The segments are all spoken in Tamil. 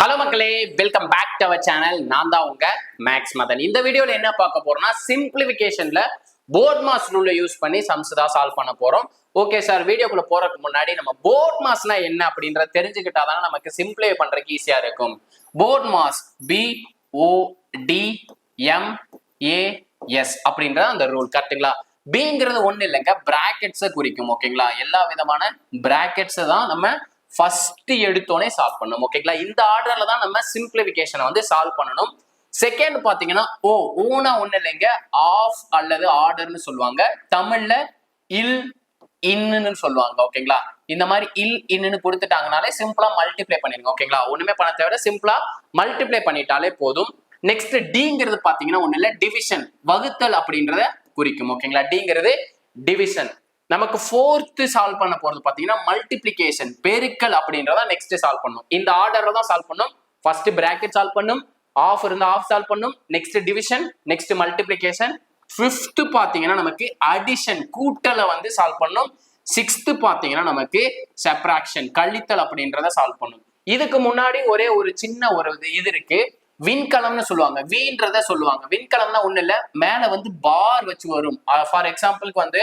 ஹலோ மக்களே, welcome back to our channel. நான் தான் உங்க மேக்ஸ் மதன். இந்த வீடியோல என்ன பார்க்க போறோம்னா, சிம்பிளிஃபிகேஷன்ல போர்ட் மாஸ் ரூலை யூஸ் பண்ணி சம்ஸ் தான் சால்வ் பண்ண போறோம். ஓகே சார், வீடியோக்குள்ள போறதுக்கு முன்னாடி நம்ம போர்ட் மாஸ்னா என்ன அப்படின்றத தெரிஞ்சுக்கிட்டாதான் நமக்கு சிம்பிளை பண்றதுக்கு ஈஸியா இருக்கும். போர்ட் மாஸ் BODMAS அப்படின்ற அந்த ரூல் கரெக்ட்டுங்களா? பிங்கிறது ஒண்ணு இல்லைங்க, பிராக்கெட்ஸை குறிக்கும். ஓகேங்களா? எல்லா விதமான பிராக்கெட்ஸை தான் நம்ம ஃபர்ஸ்ட் எடுத்தோனே சால்வ் பண்ணணும். ஓகேங்களா? இந்த ஆர்டர்ல தான் நம்ம சிம்பிளிஃபிகேஷனை வந்து சால்வ் பண்ணணும். செகண்ட் பாத்தீங்கன்னா ஓனா ஒண்ணு இல்லைங்க, ஆஃப் அல்லது ஆர்டர்னு சொல்லுவாங்க. தமிழ்ல இல் இன்னுன்னு சொல்லுவாங்க. ஓகேங்களா? இந்த மாதிரி இல் இன்னுன்னு கொடுத்துட்டாங்கனாலே சிம்பிளா மல்டிப்ளை பண்ணிருங்க. ஓகேங்களா? ஒண்ணுமே பண்ண தேவை, சிம்பிளா மல்டிப்ளை பண்ணிட்டாலே போதும். நெக்ஸ்ட் டிங்கிறது பாத்தீங்கன்னா ஒண்ணு இல்ல, டிவிஷன், வகுத்தல் அப்படின்றத குறிக்கும். ஓகேங்களா? டிங்கிறது டிவிஷன். நமக்கு ஃபோர்த் சால்வ் பண்ண போறது பாத்தீங்கன்னா மல்டிப்ளிகேஷன், பெருக்கல் அப்படின்றத நெக்ஸ்ட் சால்வ் பண்ணும். இந்த ஆர்டர்ல தான் சால்வ் பண்ணும். ஃபர்ஸ்ட் பிராக்கெட் சால்வ் பண்ணும், ஆஃப் இருந்தா ஆஃப் சால்வ் பண்ணும், next division, next multiplication. Fifth பாத்தீங்கன்னா நமக்கு அடிஷன், கூட்டலை வந்து சால்வ் பண்ணும். சிக்ஸ்த் பாத்தீங்கன்னா நமக்கு சப்ராக்ஷன், கழித்தல் அப்படின்றத சால்வ் பண்ணும். இதுக்கு முன்னாடி ஒரே ஒரு சின்ன ஒரு இது இருக்கு, விண்கலம்னு சொல்லுவாங்க. வீன்றத சொல்லுவாங்க. விண்கலம்னா ஒண்ணு இல்ல, மேல வந்து பார் வச்சு வரும். ஃபார் எக்ஸாம்பிளுக்கு வந்து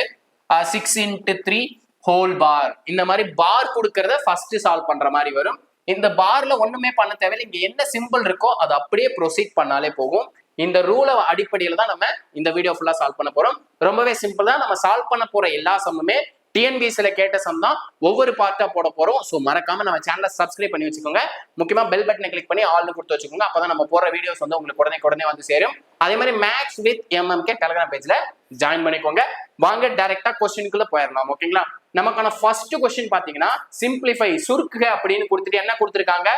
6 into 3 ஹோல் பார், இந்த மாதிரி பார் கொடுக்கறத ஃபர்ஸ்ட் சால்வ் பண்ற மாதிரி வரும். இந்த பார்ல ஒண்ணுமே பண்ண தேவையில்லை, இங்க என்ன சிம்பிள் இருக்கோ அதை அப்படியே ப்ரொசீட் பண்ணாலே போகும். இந்த ரூலை அடிப்படையில தான் நம்ம இந்த வீடியோ ஃபுல்லா சால்வ் பண்ண போறோம். ரொம்பவே சிம்பிள் தான். நம்ம சால்வ் பண்ண போற எல்லா சம்முமே டிஎன்பிஎஸ்சில கேட்ட சம் தான், ஒவ்வொரு பார்ட்டா போட போறோம். ஸோ மறக்காம நம்ம சேனலை சப்ஸ்கிரைப் பண்ணி வச்சுக்கோங்க. முக்கியமா பெல் பட்டனை கிளிக் பண்ணி ஆல்னு கொடுத்து வச்சுக்கோங்க. அப்பதான் நம்ம போற வீடியோஸ் வந்து உங்களுக்கு உடனே வந்து சேரும். அதே மாதிரி மேக்ஸ் வித் எம்எம்கே டெலிகிராம் பேஜ்ல ஜாயின் பண்ணிக்கோங்க. வாங்க டைரக்டா கொஸ்டினுக்குள்ள போயிடலாம். ஓகேங்களா? நமக்கான ஃபர்ஸ்ட் கொஸ்டின் பாத்தீங்கன்னா சிம்பிளிஃபை, சுருக்குக அப்படின்னு கொடுத்துட்டு என்ன கொடுத்துருக்காங்க,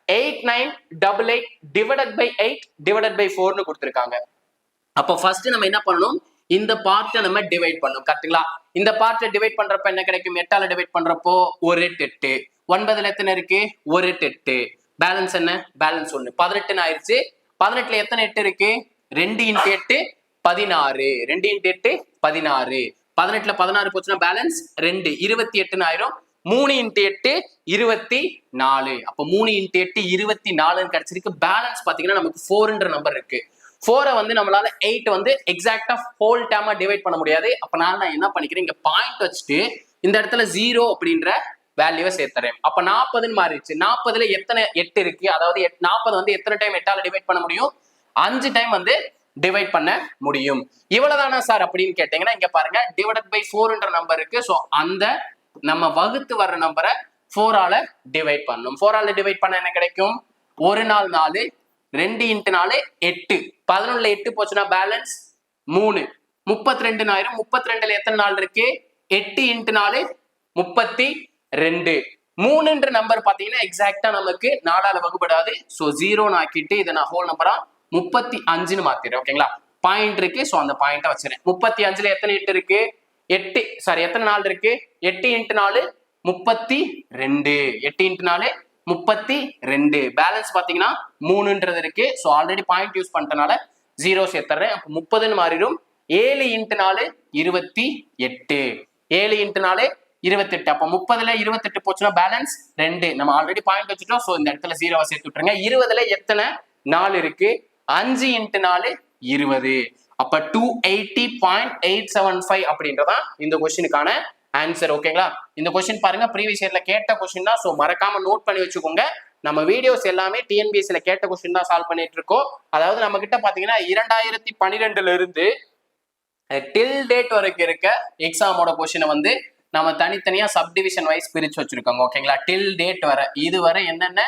8988 டிவைடட் பை 8 டிவைடட் பை 4னு கொடுத்துருக்காங்க. அப்போ ஃபர்ஸ்ட் நம்ம என்ன பண்ணணும், இந்த பார்ட்டை நம்ம டிவைட் பண்ணணும். கரெக்ட்டுங்களா? இந்த பார்ட்டை டிவைட் பண்றப்ப என்ன கிடைக்கும், 8ஆல டிவைட் பண்றப்போ 1 8 8, 9ல எத்தனை இருக்கு, 1 8 8, பேலன்ஸ் என்ன, பேலன்ஸ் 1, 18 ஆயிருச்சு. 18ல எத்தனை 8 இருக்கு, 2 into 8 16, 2 into 8 16, 18ல 16 போச்சுன்னா பேலன்ஸ் 2, 28 ஆயிரும். 3 into 8 24, அப்ப 3 into 8 24 கிடைச்சிருக்கு. பேலன்ஸ் பாத்தீங்கன்னா நமக்கு 4ன்ற நம்பர் இருக்கு. 4 வந்து நம்மளால 8 வந்து எக்ஸாக்டா ஹோல் டேமா டிவைட் பண்ண முடியாது. அப்ப நான் என்ன பண்ணிக்கிறேன், இங்க பாயிண்ட் வச்சுட்டு இந்த இடத்துல 0 அப்படின்ற வேல்யூவை சேர்த்துறேன். அப்ப 40ன்னு மாறிடுச்சு. 40ல எத்தனை 8 இருக்கு, அதாவது 40 வந்து எத்தனை டைம் 8ஆல டிவைட் பண்ண முடியும், 5 டைம் வந்து டிவைட் பண்ண முடியும். இவ்வளவுதானா சார் அப்படின்னு கேட்டீங்கன்னா, இங்க பாருங்க டிவைடட் பை 4ன்ற நம்பர் இருக்கு. ஸோ அந்த நம்ம வகுத்து வர்ற நம்பரை 4ஆல டிவைட் பண்ணணும். 4ஆல டிவைட் பண்ண என்ன கிடைக்கும், 1 நாள் 4, 2 into 4 8, 11ல 8 போச்சுன்னா பேலன்ஸ் 3, 32 ஆயிரும். 32ல எத்தனை நாள் இருக்கு, 8 into 4 32. 3ன்ற நம்பர் பாத்தீங்கன்னா எக்ஸாக்டா நமக்கு 4ஆல வகுப்படாது. ஸோ 0 ஆக்கிட்டு இதை நான் ஹோல் நம்பரா 35ன்னு மாத்திடுறேன். ஓகேங்களா? பாயிண்ட் இருக்கு, ஸோ அந்த பாயிண்ட்டை வச்சிருக்கேன். 35ல எத்தனை 8 இருக்கு, 8 சாரி எத்தனை நாள் இருக்கு, 8 into 4 32, 8 into 4 32. பேலன்ஸ் பாத்தீங்கன்னா 3ன்றது இருக்கு. ஸோ ஆல்ரெடி பாயிண்ட் யூஸ் பண்ணிட்டனால 0 சேர்த்துறேன். அப்போ 30ன்னு மாறிடும். 7 into 4 28, 7 into 4 28. அப்போ 30ல 28 போச்சுன்னா பேலன்ஸ் 2. நம்ம ஆல்ரெடி பாயிண்ட் வச்சுட்டோம். ஸோ இந்த இடத்துல 0 சேர்த்து விட்டுருங்க. 20ல எத்தனை 4 இருக்கு, 5 into 4 20. அப்ப 280.875 அப்படின்றதான் இந்த கொஸ்டினுக்கான ஆன்சர். ஓகேங்களா? இந்த கொஸ்டின் பாருங்க, ப்ரீவியஸ் இயர்ல கேட்ட கொஸ்டின் தான். ஸோ மறக்காம நோட் பண்ணி வச்சுக்கோங்க. நம்ம வீடியோஸ் எல்லாமே டிஎன்பிஎஸ்சில கேட்ட கொஸ்டின் தான் சால்வ் பண்ணிட்டு இருக்கோம். அதாவது நம்ம கிட்ட பாத்தீங்கன்னா 2012ல இருந்து டில் டேட் வரைக்கும் இருக்க எக்ஸாமோட கொஸ்டினை வந்து நம்ம தனித்தனியா சப்டிவிஷன் வைஸ் பிரிச்சு வச்சிருக்கோங்க. ஓகேங்களா? டில் டேட் வர இதுவரை என்னென்ன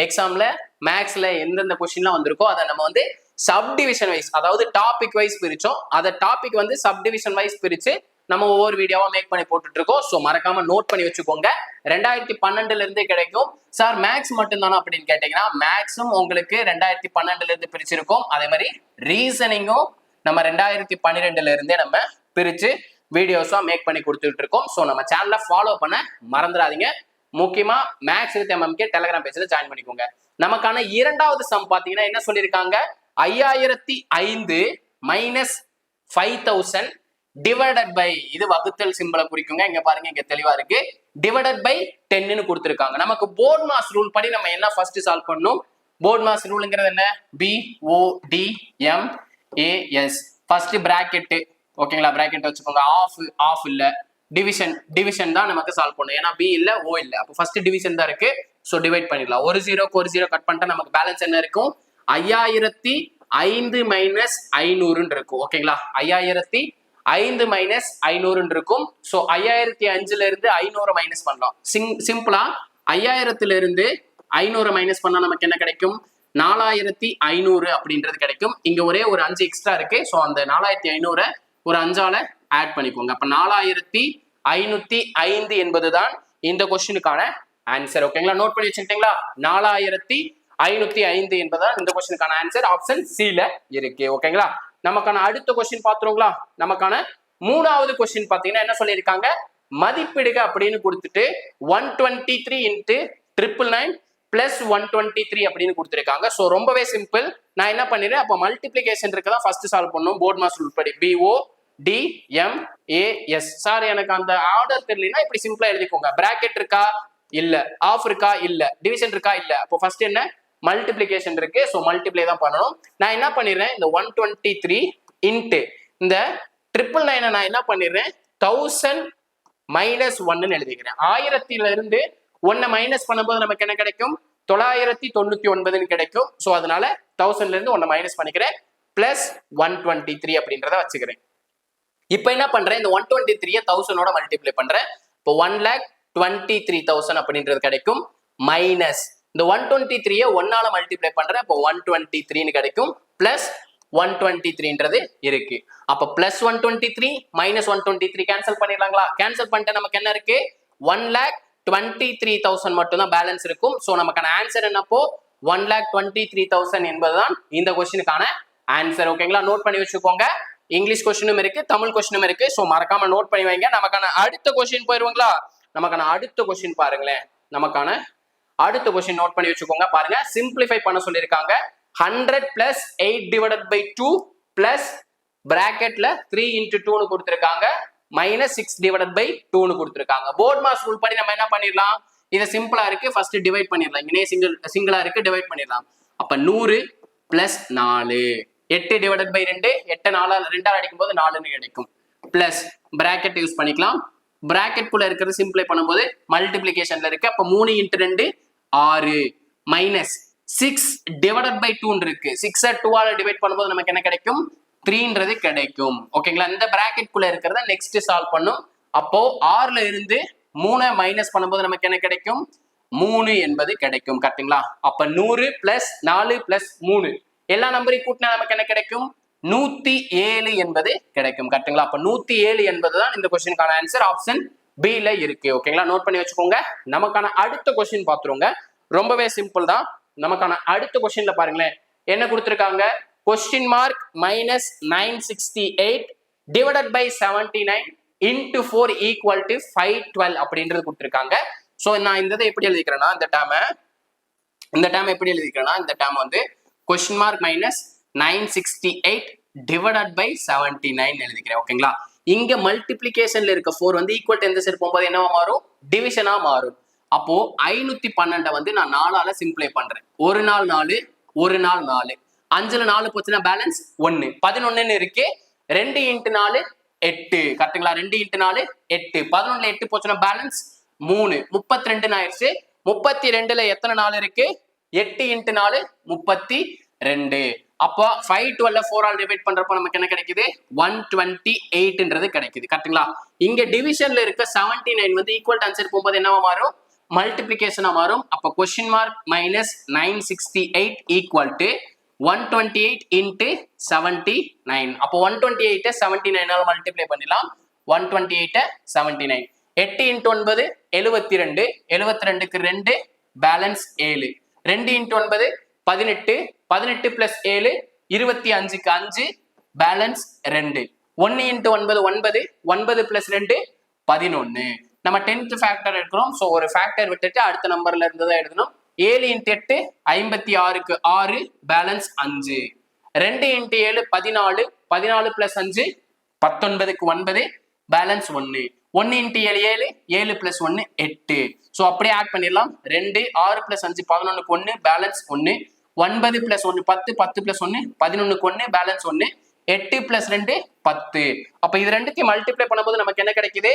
எக்ஸாம்ல மேக்ஸ்ல எந்தெந்த கொஸ்டின்லாம் வந்திருக்கோ அதை நம்ம வந்து சப்டிவிஷன் வைஸ், அதாவது டாபிக் வைஸ் பிரிச்சோம். அதை டாபிக் வந்து சப்டிவிஷன் வைஸ் பிரிச்சு நம்ம ஒவ்வொரு வீடியோவா மேக் பண்ணி போட்டுட்டு இருக்கோம். ஸோ மறக்காம நோட் பண்ணி வச்சுக்கோங்க. 2012ல இருந்தே கிடைக்கும். சார் மேக்ஸ் மட்டும் தானே அப்படின்னு கேட்டீங்கன்னா, மேக்ஸும் உங்களுக்கு 2012ல இருந்து பிரிச்சிருக்கோம். அதே மாதிரி ரீசனிங்கும் நம்ம 2012ல இருந்தே நம்ம பிரிச்சு வீடியோஸா மேக் பண்ணி கொடுத்துட்டு இருக்கோம். ஸோ நம்ம சேனலை ஃபாலோ பண்ண மறந்துடாதீங்க. முக்கியமா மேக்ஸ் வித் எம்எம்கே டெலிகிராம் பேஜ்ல ஜாயின் பண்ணிக்கோங்க. நமக்கான இரண்டாவது சம் பாத்தீங்கன்னா என்ன சொல்லியிருக்காங்க, 5005 மைனஸ் 5000 டிவைடட் பை, இது வகுத்தல் சிம்பிளை குறிக்குங்க. இங்க பாருங்க, இங்க தெளிவா இருக்கு, டிவைடட் பை 10ன்னு கொடுத்துருக்காங்க. நமக்கு போர்ட் மாஸ் ரூல் படி நம்ம என்ன ஃபர்ஸ்ட் சால்வ் பண்ணணும், போர்ட் மாஸ் ரூல்ங்கிறது என்ன? BODMAS. ஃபர்ஸ்ட் பிராக்கெட், ஓகேங்களா? பிராக்கெட் வச்சுக்கோங்க. ஆஃப் இல்ல, டிவிஷன் தான் நமக்கு சால்வ் பண்ணும். ஏன்னா பி இல்ல, ஓ இல்ல. அப்போ ஃபர்ஸ்ட் டிவிஷன் தான் இருக்கு. சோ டிவைட் பண்ணிடலாம். ஒரு ஜீரோ கட் பண்ணிட்டா நமக்கு பேலன்ஸ் என்ன இருக்கும்? 5005 மைனஸ் 500 இருக்கும். ஓகேங்களா? 5005 மைனஸ் 500 இருக்கும். சோ 5005ல இருந்து 500 மைனஸ் பண்ணலாம். சிம்பிளா 5000ல இருந்து 500 மைனஸ் பண்ணா நமக்கு என்ன கிடைக்கும்? 4500 அப்படின்றது கிடைக்கும். இங்க ஒரே ஒரு 5 எக்ஸ்ட்ரா இருக்கு. சோ அந்த 4500 ஒரு 5ஆல ஆட் பண்ணிக்கோங்க. அப்ப 4505 என்பதுதான் இந்த கொஸ்டினுக்கான ஆன்சர். ஓகேங்களா? நோட் பண்ணி வச்சுக்கிட்டீங்களா? 4505 என்பதுதான் இந்த கொஸ்டினுக்கான ஆன்சர். ஆப்ஷன் C ல இருக்கு. ஓகேங்களா? நமக்கான அடுத்த கொஸ்டின் பாத்துருங்களா? நமக்கான 3வது கொஸ்டின் பாத்தீங்கன்னா என்ன சொல்லியிருக்காங்க? மதிப்பிடுக அப்படின்னு கொடுத்துட்டு 123 இன்ட்டு 999 பிளஸ் 123 அப்படின்னு கொடுத்துருக்காங்க. சோ ரொம்பவே சிம்பிள். நான் என்ன பண்ணிடுறேன், அப்ப மல்டிபிளிகேஷன் இருக்குதான் ஃபர்ஸ்ட் சால்வ் பண்ணும். போர்ட் மாஸ் ரூல் படி BODMAS. சார் எனக்கு அந்த ஆர்டர் தெரியலனா இப்படி சிம்பிளா எழுதிக்கோங்க. பிராக்கெட் இருக்கா? இல்ல. ஆஃப் இருக்கா? இல்ல. டிவிஷன் இருக்கா? இல்ல. அப்போ ஃபர்ஸ்ட் என்ன? மல்டிபிளிகேஷன் இருக்கு. சோ மல்டிப்ளை தான் பண்ணணும். நான் என்ன பண்ணிடுறேன், இந்த 123 இன்ட்டு இந்த 999 நான் என்ன பண்ணிடுறேன், 1000 மைனஸ் 1 எழுதிக்கிறேன். 1000ல இருந்து 1 மைனஸ் பண்ணும்போது நமக்கு என்ன கிடைக்கும்? 999 கிடைக்கும். சோ அதனால 1000ல இருந்து 1 மைனஸ் பண்ணிக்கிறேன். பிளஸ் 123 அப்படின்றத வச்சுக்கிறேன். இப்போ என்ன பண்றேன், இந்த 123 1000ஓட மல்டிப்ளை பண்றேன். இப்போ 1,23,000 அப்படின்றது கிடைக்கும். மைனஸ் இந்த 123 1ஆல மல்டிப்ளை பண்றேன். இப்போ 123 கிடைக்கும். பிளஸ் 123ன்றது இருக்கு. அப்ப பிளஸ் 123 மைனஸ் 123 கேன்சல் பண்ணிடலாங்களா? கேன்சல் பண்ணிட்டு நமக்கு என்ன இருக்கு? 1,23,000 மட்டும் தான் பேலன்ஸ் இருக்கும். சோ நமக்கான ஆன்சர் என்னப்போ 1,23,000 என்பதுதான் இந்த கொஸ்டினுக்கான ஆன்சர். ஓகேங்களா? நோட் பண்ணி வச்சுக்கோங்க. இங்கிலீஷ் கொஸ்டினும் இருக்கு, தமிழ் கொஸ்டினும் இருக்கு. சோ மறக்காம நோட் பண்ணி வைங்க. நமக்கான அடுத்த கொஸ்டின் போயிருவாங்களா? நமக்கான அடுத்த கொஸ்டின் பாருங்களேன். நமக்கான அடுத்த கொஸ்டின் நோட் பண்ணி வச்சுக்கோங்க. பாருங்க, சிம்பிளிஃபை பண்ண சொல்லியிருக்காங்க. 100 பிளஸ் 8 டிவைடட் பை 2 பிளஸ் பிராக்கெட்ல 3 இன்டு 2 கொடுத்திருக்காங்க. மைனஸ் 6 டிவைடட் பை 2 கொடுத்திருக்காங்க. போர்ட் மாஸ் ரூல் படி நம்ம என்ன பண்ணிடலாம், இது சிம்பிளா இருக்கு. ஃபர்ஸ்ட் டிவைட் பண்ணிடலாம். இங்கே சிங்கிளா இருக்கு, டிவைட் பண்ணிடலாம். அப்ப 100 பிளஸ் 4, 8 டிவைடட் பை 2, 8 4 2ஆல் அடிக்கும் போது 4ன்னு கிடைக்கும். பிளஸ் பிராக்கெட் யூஸ் பண்ணிக்கலாம். பிராக்கெட் குள்ள இருக்கிறது சிம்பிளை பண்ணும்போது மல்டிபிளிகேஷன்ல இருக்கு. அப்ப 3 இன்டு 2 6 மைனஸ் 6 டிவைடட் பை 2 இருக்கு. 6 2ஆல டிவைட் பண்ணும்போது நமக்கு என்ன கிடைக்கும்? 3ன்றது கிடைக்கும். ஓகேங்களா? இந்த பிராக்கெட் குள்ள இருக்கிறத நெக்ஸ்ட் சால்வ் பண்ணும். அப்போ 6ல இருந்து 3 மைனஸ் பண்ணும்போது நமக்கு என்ன கிடைக்கும்? 3 என்பது கிடைக்கும். கரெக்ட்டுங்களா? அப்ப 100 பிளஸ் 4 பிளஸ் 3 எல்லா நம்பரையும் கூட்டினா நமக்கு என்ன கிடைக்கும்? 107 என்பது கிடைக்கும். கரெக்ட்டுங்களா? அப்ப 107 என்பதுதான் இந்த கொஸ்டினுக்கான ஆன்சர். ஆப்ஷன் B ல இருக்கு. ஓகேங்களா? நோட் பண்ணி வச்சுக்கோங்க. நமக்கான அடுத்த கொஸ்டின் பாத்துருங்க. ரொம்பவே சிம்பிள் தான். நமக்கான அடுத்த கொஸ்டின்ல பாருங்களேன், என்ன கொடுத்திருக்காங்க? Question mark minus 968 divided by 79 into 4 equal to 512 அப்படின்றது கொடுத்திருக்காங்க. சோ நான் இந்த இதை எப்படி எழுதிக்கிறேன்னா, இந்த டேம் எப்படி எழுதிக்கிறேன்னா, இந்த டேம் வந்து question mark minus 968 divided by 79 எழுதிக்கிறேன். ஓகேங்களா? இங்க மல்டிபிளிகேஷன்ல இருக்க 4 வந்து ஈக்குவல் டு எந்த சைடு போகும்போது என்னவா மாறும்? டிவிஷனா மாறும். அப்போ 512 வந்து நான் 4ஆல சிம்பிளை பண்றேன். ஒரு நாள் 4, ஒரு நாள் 4, 5ல 4 போச்சுன்னா பேலன்ஸ் 1, 11ன்னு இருக்கு. 2 இன்ட்டு 4 8. கரெக்ட்டுங்களா? 2 இன்ட்டு 4 8, 11ல 8 போச்சுன்னா பேலன்ஸ் 3, 32 ஆயிடுச்சு. 32ல எத்தனை 4 இருக்கு? 8 இன்ட்டு 4 32. அப்போ 512 4ஆல் டிவைட் பண்றப்போ நமக்கு என்ன கிடைக்குது? 128ன்றது கிடைக்குது. கரெக்ட்டுங்களா? இங்க டிவிஷன்ல இருக்க 79 வந்து ஈக்குவல் ஆன்சர் போகும்போது என்னவா மாறும்? மல்டிபிளிகேஷனா மாறும். அப்ப question mark minus 968 equal to 128 into 79. அப்போ 128 79ஆல மல்டிப்ளை பண்ணிடலாம். 128 79, 8 into 9 72, 72க்கு 2 balance 7, 2 into 9 18, 18 plus 7 25க்கு 5 balance 2, 1 into 9 9, 9 plus 2 11. நம்ம 10th ஃபேக்டர் எடுக்கிறோம். சோ ஒரு ஃபேக்டர் விட்டுட்டு அடுத்த நம்பர்ல இருந்து தான் எழுதணும். 7 into 8 56க்கு 6 balance 5, 2 into 7 14, 14 plus 5 19க்கு 9 balance 1, 1 into 7 7, 7 plus 1 8. So அப்படியே ஆட் பண்ணிடலாம். 2 6 plus 5 11க்கு 1 balance 1, 9 plus 1 10, 10 plus 1 11க்கு 1 balance 1, 8 plus 2 10. அப்ப இது ரெண்டுத்தையும் மல்டிப்ளை பண்ணும்போது நமக்கு என்ன கிடைக்குது?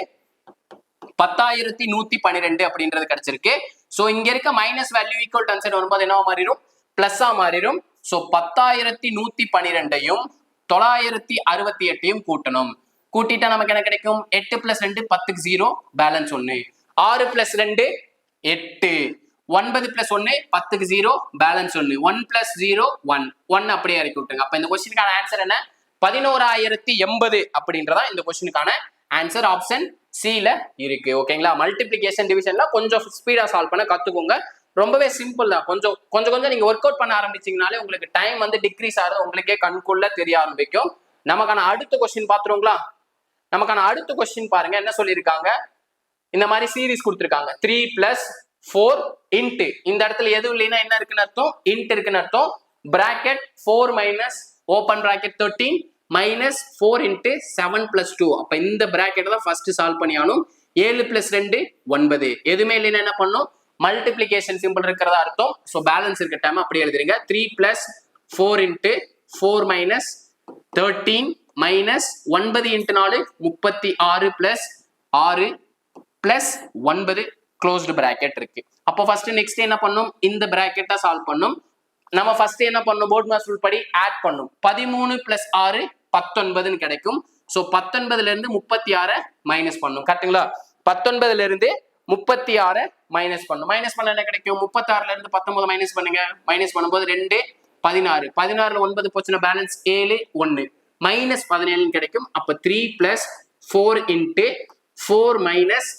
10,112 அப்படின்றது கிடைச்சிருக்கு. சோ இங்க இருக்க minus value equal to side வரும்போது என்னவா மாறிடும்? பிளஸ்ஸா மாறிடும். சோ 10,112ஐயும் 968ஐயும் கூட்டணும். கூட்டிட்டா நமக்கு என்ன கிடைக்கும்? 8 plus 2 10க்கு 0 balance 1, 6 plus 2 8, 9 plus 1 10க்கு 0 balance 1, 1 plus 0 1 அப்படியே இறக்கி விட்டுருங்க. அப்ப இந்த கொஸ்டினுக்கான ஆன்சர் என்ன? 11,080 அப்படின்றதா இந்த கொஸ்டினுக்கான ஆன்சர். ஆப்ஷன் சில இருக்கு. ஓகேங்களா? மல்டிபிளிகேஷன் டிவிஷன்ல கொஞ்சம் ஸ்பீடா சால்வ் பண்ண கத்துக்கோங்க. ரொம்பவே சிம்பிள் தான். கொஞ்சம் நீங்க ஒர்க் அவுட் பண்ண ஆரம்பிச்சீங்கனாலே உங்களுக்கு டைம் வந்து டிக்ரீஸ் ஆகுது, உங்களுக்கே கண்குள்ள தெரிய ஆரம்பிக்கும். நமக்கான அடுத்த கொஸ்டின் பாத்துருங்களா? நமக்கான அடுத்த கொஸ்டின் பாருங்க என்ன சொல்லியிருக்காங்க. இந்த மாதிரி சீரிஸ் கொடுத்துருக்காங்க 3 பிளஸ் 4 இன்ட். இந்த இடத்துல எதுவும் இல்லைன்னா என்ன இருக்குன்னு அர்த்தம்? இன்ட் இருக்குன்னு அர்த்தம். Bracket 4 minus open bracket 13 minus 4 into 7 plus 2. அப்ப இந்த பிராக்கெட் தான் ஃபர்ஸ்ட் சால்வ் பண்ணியானும். 7 பிளஸ் 2 9. எதுவுமே இல்லைன்னா என்ன பண்ணும்? மல்டிபிளிகேஷன் சிம்பிள் இருக்கிறதா அர்த்தம். ஸோ பேலன்ஸ் இருக்க டைம் அப்படி எழுதுறீங்க. 3 plus 4 into 4 minus 13 minus 9 into 4 36 plus 6 plus 9 closed bracket இருக்கு. அப்போ ஃபர்ஸ்ட் நெக்ஸ்ட் என்ன பண்ணும்? இந்த பிராக்கெட்டை சால்வ் பண்ணும். நம்ம ஃபர்ஸ்ட் என்ன பண்ணும்? போர்ட் மாஸ் ரூல் படி ஆட் பண்ணும். 13 பிளஸ் 6 19 கிடைக்கும். ஸோ 19ல இருந்து 36 மைனஸ் பண்ணும். கரெக்டுங்களா? 19ல இருந்து 36 மைனஸ் பண்ணும். மைனஸ் பண்ண என்ன கிடைக்கும்? 36ல இருந்து 19 மைனஸ் பண்ணுங்க. மைனஸ் பண்ணும்போது 2 16, 16ல 9 போச்சுன்னா பேலன்ஸ் 7 1 மைனஸ் 17 கிடைக்கும். அப்ப 3 பிளஸ் 4 இன்ட்டு 4 மைனஸ்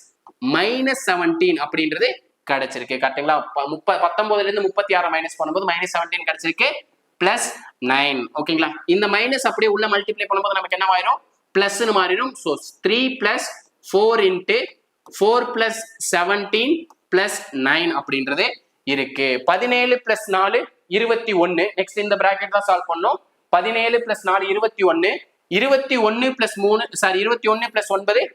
மைனஸ் 17 அப்படின்றது கிடைச்சிருக்கு. கரெக்டுங்களா? 19ல இருந்து 36 மைனஸ் பண்ணும்போது மைனஸ் 17 கிடைச்சிருக்கு. பிளஸ் 9. ஓகேங்களா? இந்த மைனஸ் அப்படியே உள்ள மல்டிப்ளை பண்ணும்போது நமக்கு என்ன ஆயிரும்? பிளஸ்னு மாறிடும். So 3 plus 4 into 4 plus 17 plus 9 அப்படின்றது இருக்கு. 17 பிளஸ் 4 21. நெக்ஸ்ட் இந்த பிராக்கெட் தான் சால்வ் பண்ணோம். 17 பிளஸ் 4 21, 21 பிளஸ் 3 சாரி 21 பிளஸ் 9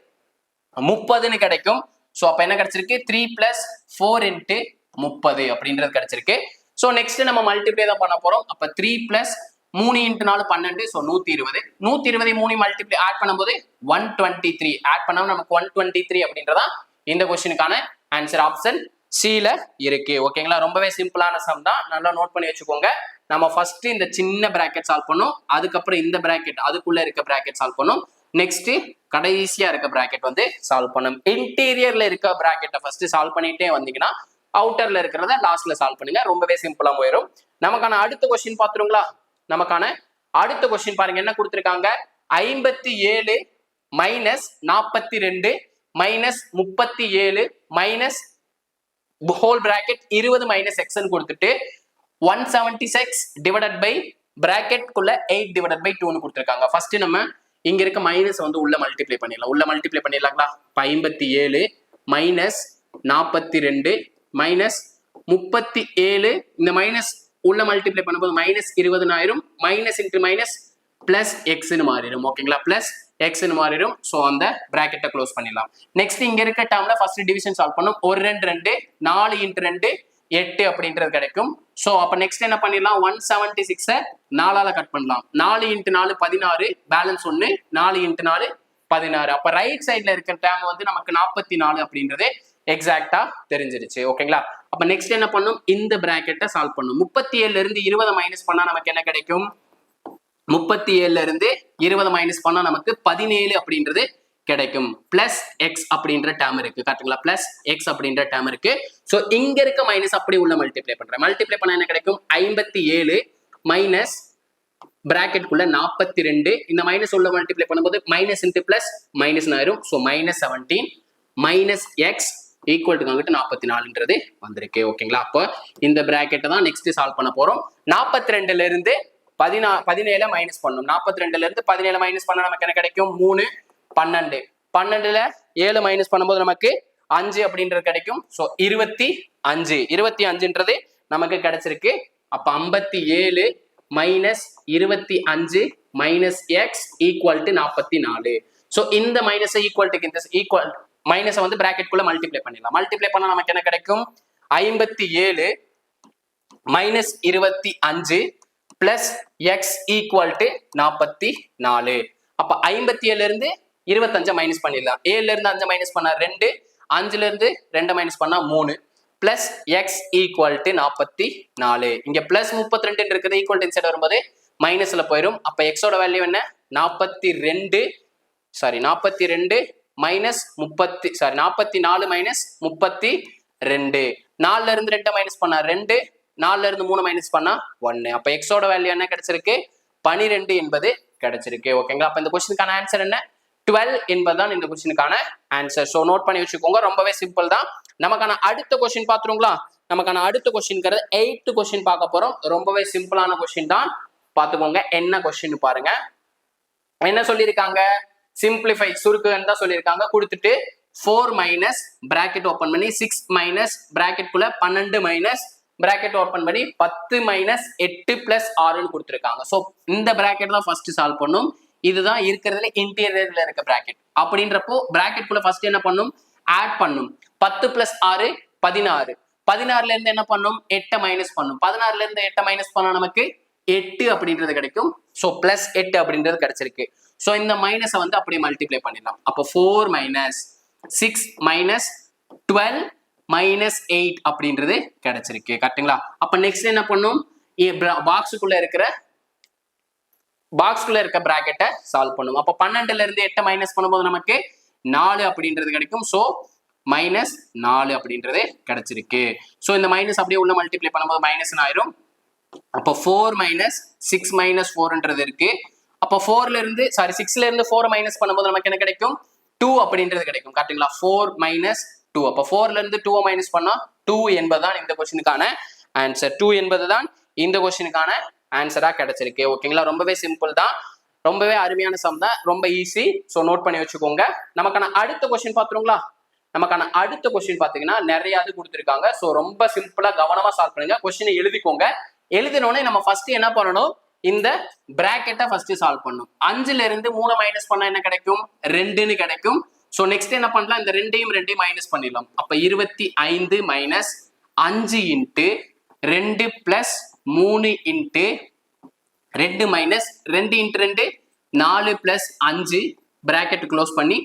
30ன்னு கிடைக்கும். ஸோ அப்ப என்ன கிடைச்சிருக்கு? 3 பிளஸ் 4 இன்ட்டு 30 அப்படின்றது கிடைச்சிருக்கு. ஸோ நெக்ஸ்ட் நம்ம மல்டிப்ளை தான் பண்ண போறோம். அப்ப 3 plus 3 into 4 12, so 120. 120 3 multiply add பண்ணும்போது 123. ஆட் பண்ணாம நமக்கு 123 அப்படின்றதா இந்த கொஸ்டினுக்கான ஆன்சர். ஆப்ஷன் சில இருக்கு. ஓகேங்களா? ரொம்பவே சிம்பிளான சம் தான், நல்லா நோட் பண்ணி வச்சுக்கோங்க. நம்ம ஃபர்ஸ்ட் இந்த சின்ன பிராக்கெட் சால்வ் பண்ணும், அதுக்கப்புறம் இந்த பிராக்கெட் அதுக்குள்ள இருக்க பிராக்கெட் சால்வ் பண்ணும், நெக்ஸ்ட் கடைசியா இருக்க பிராக்கெட் வந்து சால்வ் பண்ணும். இன்டீரியர்ல இருக்க பிராக்கெட்டை ஃபர்ஸ்ட் சால்வ் பண்ணிட்டே வந்தீங்கன்னா அவுட்டர்ல இருக்கிறத லாஸ்ட்ல சால்வ் பண்ணுங்க. ரொம்பவே சிம்பிளா போயிடும். நமக்கான அடுத்த கொஸ்டின் பாத்துருங்களா? நமக்கான அடுத்த கொஸ்டின் பாருங்க என்ன கொடுத்திருக்காங்க. 57 மைனஸ் 42 மைனஸ் 37 மைனஸ் ஹோல் பிராக்கெட் 20 மைனஸ் எக்ஸ்ன்னு கொடுத்துட்டு 176 டிவைடட் பை பிராக்கெட் குள்ள 8 டிவைடட் பை 2ன்னு கொடுத்துருக்காங்க. ஃபர்ஸ்ட் நம்ம இங்க இருக்க மைனஸ் வந்து உள்ள மல்டிப்ளை பண்ணிடலாம். உள்ள மல்டிப்ளை பண்ணிடலாங்களா? 57 minus 42 minus 37. இந்த மைனஸ் உள்ள மல்டிப்ளை பண்ணும்போது மைனஸ் 20 ஆயிரும். மைனஸ் இன்ட்டு மைனஸ் பிளஸ் எக்ஸ்ன்னு மாறிடும். ஓகேங்களா? பிளஸ் எக்ஸ்ன்னு மாறிடும். ஸோ அந்த பிராக்கெட்டை க்ளோஸ் பண்ணிடலாம். நெக்ஸ்ட் இங்க இருக்க டேர்ம்ல ஃபர்ஸ்ட் டிவிஷன் சால்வ் பண்ணும். 1 2 2 4 இன்ட்டு 2 8 அப்படின்றது கிடைக்கும். ஸோ அப்ப நெக்ஸ்ட் என்ன பண்ணிடலாம்? 176 4ஆல கட் பண்ணலாம். 4 இன்ட்டு 4 16 பேலன்ஸ் 1, 4 இன்ட்டு 4 16. அப்ப ரைட் சைட்ல இருக்க டேர்ம் வந்து நமக்கு 44 அப்படின்றது எக்ஸாக்டா தெரிஞ்சிருச்சு. ஓகேங்களா? அப்ப நெக்ஸ்ட் என்ன பண்ணும்? இந்த பிராக்கெட்டை சால்வ் பண்ணும். 37ல இருந்து 20 மைனஸ் பண்ணா நமக்கு என்ன கிடைக்கும்? 37ல இருந்து 20 மைனஸ் பண்ணா நமக்கு 17 அப்படின்றது கிடைக்கும். பிளஸ் எக்ஸ் அப்படின்ற டேர்ம் இருக்கு. கரெக்ட்டுங்களா? பிளஸ் எக்ஸ் அப்படின்ற டேர்ம் இருக்கு. சோ இங்க இருக்க மைனஸ் அப்படி உள்ள மல்டிப்ளை பண்றேன். மல்டிப்ளை பண்ணா என்ன கிடைக்கும்? 57 மைனஸ் பிராக்கெட் குள்ள 42. இந்த மைனஸ் உள்ள மல்டிப்ளை பண்ணும்போது மைனஸ் இன்ட்டு பிளஸ் மைனஸ் ஆயிரும். So minus 17 minus X equal to அங்கிட்டு 44ன்றது வந்திருக்கு. ஓகேங்களா? அப்போ இந்த பிராக்கெட்டை தான் நெக்ஸ்ட் சால்வ் பண்ண போறோம். 42ல இருந்து 17 மைனஸ் பண்ணும். 42ல இருந்து 17 மைனஸ் பண்ணா நமக்கு என்ன கிடைக்கும்? 3 12. 12ல 7 மைனஸ் பண்ணும்போது நமக்கு 5 அப்படின்றது கிடைக்கும். ஸோ 25. 25ன்றது நமக்கு கிடைச்சிருக்கு. அப்ப 57 minus 25 minus X equal to 44. So இந்த மைனஸ் ஈக்குவல் டு இந்த ஈக்குவல் மைனஸை வந்து பிராக்கெட் குள்ள மல்டிப்ளை பண்ணிடலாம். மல்டிப்ளை பண்ணா நமக்கு என்ன கிடைக்கும்? 57 minus 25 plus X equal to 44. அப்ப 57 இருந்து 25 மைனஸ் பண்ணிடலாம். 7ல இருந்து 5 மைனஸ் பண்ணா 2, 5ல இருந்து 2 மைனஸ் பண்ணா 3 பிளஸ் எக்ஸ் ஈக்குவல் டு 44. இங்க பிளஸ் 32 இருக்குது, ஈக்குவல் டு இன்சைட் வரும்போது மைனஸ்ல போயிடும். அப்ப எக்ஸோட வேல்யூ என்ன? 42 மைனஸ் 44 மைனஸ் 32. 4ல இருந்து 2 மைனஸ் பண்ணா 2, 4ல இருந்து 3 மைனஸ் பண்ணா 1. அப்ப எக்ஸோட வேல்யூ என்ன கிடைச்சிருக்கு? 12 என்பது கிடைச்சிருக்கு. ஓகேங்களா? அப்ப இந்த கொஸ்டினுக்கான ஆன்சர் என்ன? 12 என்பதுதான் இந்த கொஸ்டினுக்கான ஆன்சர். சோ நோட் பண்ணி வச்சுக்கோங்க, ரொம்பவே சிம்பிள் தான். நமக்கான அடுத்த கொஸ்டின் பாத்துருங்களா? நமக்கான அடுத்த கொஸ்டின்ங்கிறது 8th கொஸ்டின் பார்க்க போறோம். ரொம்பவே சிம்பிளான கொஸ்டின் தான், பாத்துக்கோங்க. என்ன கொஸ்டின் பாருங்க. என்ன சொல்லியிருக்காங்க? சிம்பிளிஃபை, சுருக்குன்னு தான் சொல்லியிருக்காங்க. கொடுத்துட்டு 4 மைனஸ் பிராக்கெட் ஓபன் பண்ணி 6 மைனஸ் பிராக்கெட் குள்ள 12 மைனஸ் பிராக்கெட் ஓபன் பண்ணி 10 மைனஸ் 8 பிளஸ் 6ன்னு கொடுத்துருக்காங்க. ஸோ இந்த பிராக்கெட் தான் ஃபர்ஸ்ட் சால்வ் பண்ணும். இதுதான் இருக்கிறதுல இன்டீரியர்ல இருக்க பிராக்கெட். அப்படின்றப்போ பிராக்கெட் குள்ள ஃபர்ஸ்ட் என்ன பண்ணும்? ஆட் பண்ணும். 10 பிளஸ் 6 16. 16ல இருந்து என்ன பண்ணும்? 8 மைனஸ் பண்ணும். 16ல இருந்து 8 மைனஸ் பண்ணா நமக்கு 8 அப்படின்றது கிடைக்கும். ஸோ பிளஸ் 8 அப்படின்றது கிடைச்சிருக்கு. ஸோ இந்த மைனஸை வந்து அப்படியே மல்டிப்ளை பண்ணிடலாம். அப்போ 4 மைனஸ் 6 மைனஸ் 12 மைனஸ் 8 அப்படின்றது கிடைச்சிருக்கு. கரெக்டுங்களா? அப்ப நெக்ஸ்ட் என்ன பண்ணும்? பாக்ஸுக்குள்ள இருக்க பிராக்கெட்டை சால்வ் பண்ணும். அப்ப 12ல இருந்து 8 மைனஸ் பண்ணும்போது நமக்கு 4 அப்படின்றது கிடைக்கும். ஸோ மைனஸ் 4 அப்படின்றது கிடைச்சிருக்கு. ஸோ இந்த மைனஸ் அப்படியே உள்ள மல்டிப்ளை பண்ணும்போது மைனஸ் ஆயிரும். அப்போ 4 மைனஸ் 6 மைனஸ் 4ன்றது இருக்கு. அப்போ 6ல இருந்து 4 மைனஸ் பண்ணும்போது நமக்கு என்ன கிடைக்கும்? 2 அப்படின்றது கிடைக்கும். கரெக்டுங்களா? 4 மைனஸ் 2. அப்போ 4ல இருந்து 2 மைனஸ் பண்ணா 2 என்பதுதான் இந்த கொஸ்டினுக்கான ஆன்சர். 2 என்பதுதான் இந்த கொஸ்டினுக்கான ஆன்சரா கிடைச்சிருக்கு. ஓகேங்களா? ரொம்பவே சிம்பிள் தான், ரொம்பவே அருமையான சம் தான், ரொம்ப ஈஸி. ஸோ நோட் பண்ணி வச்சுக்கோங்க. நமக்கான அடுத்த கொஸ்டின் பாத்துருங்களா? நமக்கான அடுத்த கொஸ்டின் பாத்தீங்கன்னா நிறைய அது கொடுத்துருக்காங்க. ஸோ ரொம்ப சிம்பிளா கவனமா சால்வ் பண்ணுங்க. கொஸ்டினை எழுதிக்கோங்க. எழுதினோடனே நம்ம ஃபர்ஸ்ட் என்ன பண்ணணும்? இந்த பிராக்கெட்டை ஃபர்ஸ்ட் சால்வ் பண்ணும். 5ல இருந்து 3 மைனஸ் பண்ணா என்ன கிடைக்கும்? 2ன்னு கிடைக்கும். ஸோ நெக்ஸ்ட் என்ன பண்ணலாம்? இந்த 2 மைனஸ் பண்ணிடலாம். அப்ப 25 minus 5 into 2 plus 3 into 2 minus 2 into 2 4 plus 5 bracket close பண்ணி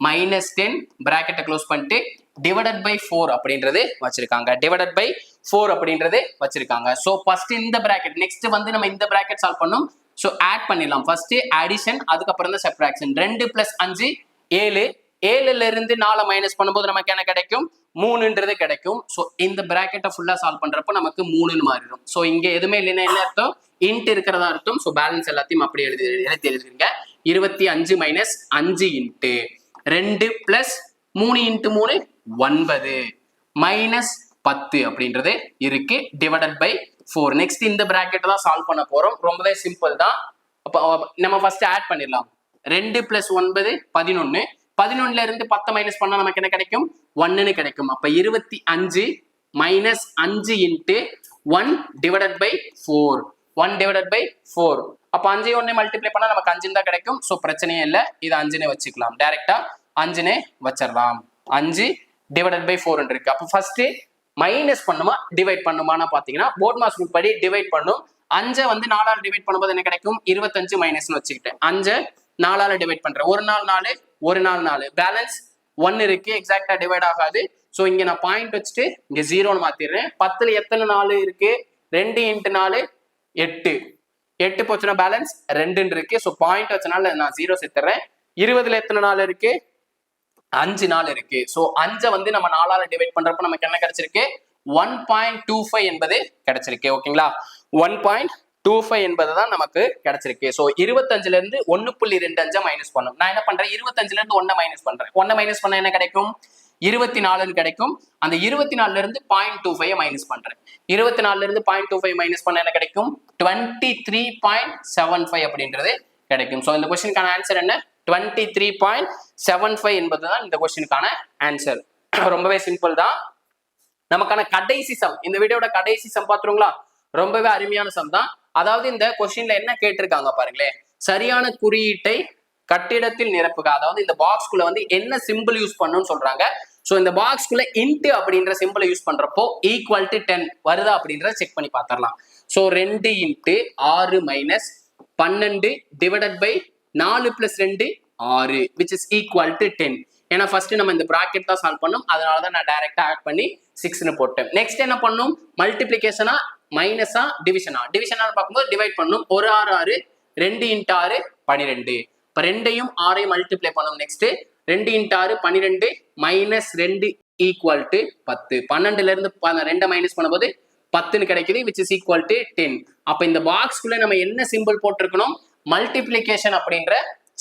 மைனஸ் 10 பிராக்கெட்டை க்ளோஸ் பண்ணிட்டு டிவைடட் பை 4 அப்படின்றது வச்சிருக்காங்க. டிவைடட் பை 4 அப்படின்றது வச்சிருக்காங்க. ஸோ ஃபர்ஸ்ட் இந்த பிராக்கெட், நெக்ஸ்ட் வந்து நம்ம இந்த பிராக்கெட் சால்வ் பண்ணோம். ஸோ ஆட் பண்ணிடலாம். ஃபர்ஸ்ட் அடிஷன், அதுக்கப்புறம் தான் சப்ட்ராக்ஷன். 2 பிளஸ் 5 7. 7ல இருந்து 4 மைனஸ் பண்ணும்போது நமக்கு என்ன கிடைக்கும்? 3ன்றது கிடைக்கும். ஸோ இந்த பிராக்கெட்டை ஃபுல்லா சால்வ் பண்றப்போ நமக்கு 3ன்னு மாறிடும். ஸோ இங்க எதுவுமே இல்லைன்னா என்ன அர்த்தம்? இன்ட் இருக்கிறதா அர்த்தம். ஸோ பேலன்ஸ் எல்லாத்தையும் அப்படி எழுதிருங்க. 25 minus 5 into 2 plus 3 into 3 9 minus 10 அப்படின்றது இருக்கு. Divided by 4. நெக்ஸ்ட் இந்த பிராக்கெட் தான் சால்வ் பண்ண போறோம். ரொம்பவே சிம்பிள் தான். அப்போ நம்ம ஃபர்ஸ்ட் ஆட் பண்ணிடலாம். 2 பிளஸ் 9 11. 11ல இருந்து 10 மைனஸ் பண்ணா நமக்கு என்ன கிடைக்கும்? 1ன்னு கிடைக்கும். அப்ப 25 minus 5 into 1 divided by 4. 1 divided by 4. அப்ப 5 1 மல்டிப்ளை பண்ணா நமக்கு 5 தான் கிடைக்கும். ஸோ பிரச்சனையே இல்லை, இது 5ன்னு வச்சுக்கலாம். டைரக்டா 5ன்னு வச்சிடலாம். 5 டிவைடட் பை 4 இருக்கு. அப்ப ஃபர்ஸ்ட் மைனஸ் பண்ணுமா டிவைட் பண்ணுமான்னு பாத்தீங்கன்னா போர்ட் மாஸ் ரூல் படி டிவைட் பண்ணும். 5 வந்து 4ஆல டிவைட் பண்ணும்போது என்ன கிடைக்கும்? 25 மைனஸ்னு வச்சுக்கிட்டேன். 5 4ஆல டிவைட் பண்றேன். ஒரு நாள் 4 பேலன்ஸ் 1 இருக்கு, எக்ஸாக்டா டிவைட் ஆகாது. ஸோ இங்க நான் பாயிண்ட் வச்சுட்டு இங்க 0ன்னு மாத்திடுறேன். 10ல எத்தனை 4 இருக்கு? 2 இன்ட்டு 4 8. 8 போச்சுன்னா பேலன்ஸ் 2 இருக்கு. ஸோ பாயிண்ட் வச்சனால நான் 0 சேர்த்துறேன். 20ல எத்தனை 4 இருக்கு? 5 4 இருக்கு. ஸோ 5 வந்து நம்ம 4ஆல டிவைட் பண்றப்ப நமக்கு என்ன கிடைச்சிருக்கு? 1.25 என்பது கிடைச்சிருக்கு. ஓகேங்களா? 1.25 என்பது தான் நமக்கு கிடைச்சிருக்கு. ஸோ 25ல இருந்து 1.25 மைனஸ் பண்ணும். நான் என்ன பண்றேன்? 25ல இருந்து 1 மைனஸ் பண்றேன். 1 மைனஸ் பண்ணா என்ன கிடைக்கும்? 24ன்னு கிடைக்கும். அந்த 24ல இருந்து 0.25 மைனஸ் பண்றேன். 24ல இருந்து 0.25 மைனஸ் பண்ண என்ன கிடைக்கும்? 23.75 அப்படின்றது கிடைக்கும். ஸோ இந்த கொஸ்டினுக்கான ஆன்சர் என்ன? 23.75 என்பதுதான் இந்த கொஸ்டினுக்கான ஆன்சர். ரொம்பவே சிம்பிள் தான். நமக்கான கடைசி சம், இந்த வீடியோட கடைசி சம் பாத்துருங்களா? ரொம்பவே அருமையான சம் தான். அதாவது இந்த கொஸ்டின்ல என்ன கேட்டிருக்காங்க பாருங்களேன். சரியான குறியீட்டை கட்டிடத்தில் நிரப்புக. அதாவது இந்த பாக்ஸ்குள்ள வந்து என்ன சிம்பிள் யூஸ் பண்ணணும்னு சொல்றாங்க. ஸோ இந்த பாக்ஸ்க்குள்ள இன்ட் அப்படின்ற சிம்பிளை யூஸ் பண்றப்போ ஈக்குவல் டு 10 வருதா அப்படின்றத செக் பண்ணி பார்த்துடலாம். So 2 into 6 minus 12 divided by 4 plus 2 6 which is equal to 10. ஏன்னா ஃபர்ஸ்ட் நம்ம இந்த ப்ராக்கெட் தான் சால்வ் பண்ணோம், அதனால தான் நான் டைரக்டா ஆட் பண்ணி 6ன்னு போட்டேன். நெக்ஸ்ட் என்ன பண்ணும், மல்டிப்ளிகேஷனா மைனஸா டிவிஷனா, டிவிஷனா பார்க்கும்போது டிவைட் பண்ணும். 1 6 6 2 இன்ட்டு 6 12. இப்போ 2ஐயும் 6ஐயும் மல்டிப்ளை பண்ணும். Next 2 into 6 12 minus 2 equal to 10. 12ல இருந்து 2 மைனஸ் பண்ணும்போது 10ன்னு கிடைக்குது விச் இஸ் ஈக்குவல் டு 10. அப்ப இந்த பாக்ஸ்க்குள்ள நம்ம என்ன சிம்பிள் போட்டிருக்கணும், மல்டிப்ளிகேஷன் அப்படின்ற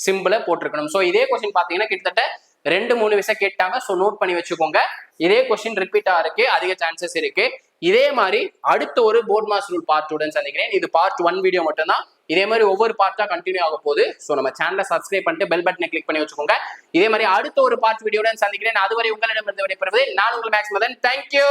சிம்பிளை போட்டிருக்கணும். ஸோ இதே கொஸ்டின் பாத்தீங்கன்னா கிட்டத்தட்ட 2-3 விஷயம் கேட்டாங்க. ஸோ நோட் பண்ணி வச்சுக்கோங்க. இதே கொஸ்டின் ரிப்பீட் ஆகிறதுக்கு அதிக சான்சஸ் இருக்கு. இதே மாதிரி அடுத்த ஒரு போர்ட் மாஸ் ரூல் பார்ட் 2 சந்திக்கிறேன். இது பார்ட் 1 வீடியோ மட்டும் தான். இதே மாதிரி ஒவ்வொரு பார்ட்டா கண்டினியூ ஆக போகுது. ஸோ நம்ம சேனலை சப்ஸ்கிரைப் பண்ணிட்டு பெல் பட்டனை கிளிக் பண்ணி வச்சுக்கோங்க. இதே மாதிரி அடுத்த ஒரு பார்ட் வீடியோடன் சந்திக்கிறேன். அதுவரை உங்களிடமிருந்து விடைபெறுவது நான் உங்கள் மேக்ஸ் மதன். தேங்க்யூ.